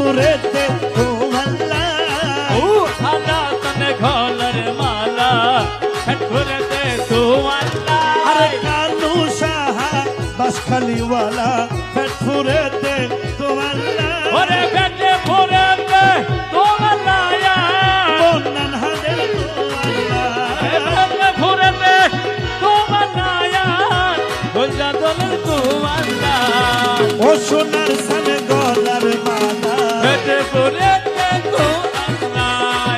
ফুরেতে তোমাল্লা ও হালা তনে ঘলের মালা পেট ভরেতে তোমাল্লা আরে কালু সাহা বাসখালিওয়ালা পেট ফুরেতে তোমাল্লা ওরে পেটে ভরেতে তোমাল্লা বন্নান হাদের তোমাল্লা পেটে ভরেতে তোমাল্লা গোজা দলের তোমাল্লা ও সোনার সানে গলার মালা পেটে ভরেতে তোমাল্লা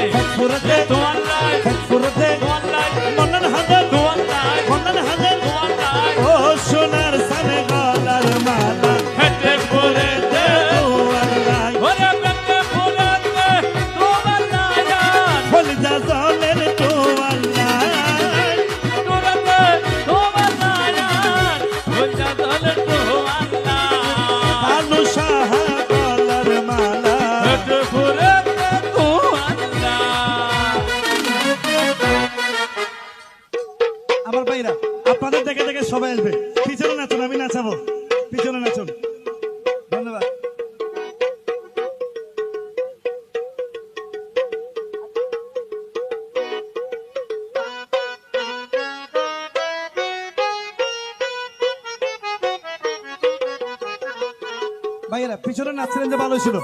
পেট ফুরেতে তোমাল্লা পেট ফুরেতে তোমাল্লা বন্নান হাদের তোমাল্লা বন্নান হাদের তোমাল্লা ও সোনার সানে গলার মালা পেটে ভরেতে তোমাল্লা ওরে পেটে ভরেতে তোমাল্লা ফলিদা জলের তোমাল্লা ভরেতে তোমাল্লা গোজা দলের তোমাল্লা কালু সাহা গলার মালা পেটে ভরেতে তোমাল্লা আমার ভাইরা আপনাদের দেখে দেখে সবাই আসবে পিছনে নাচুন আমি নাচাবো পিছনে নাচুন ধন্যবাদ ভাইয়েরা পিছনে নাচছিলেন যে ভালো ছিল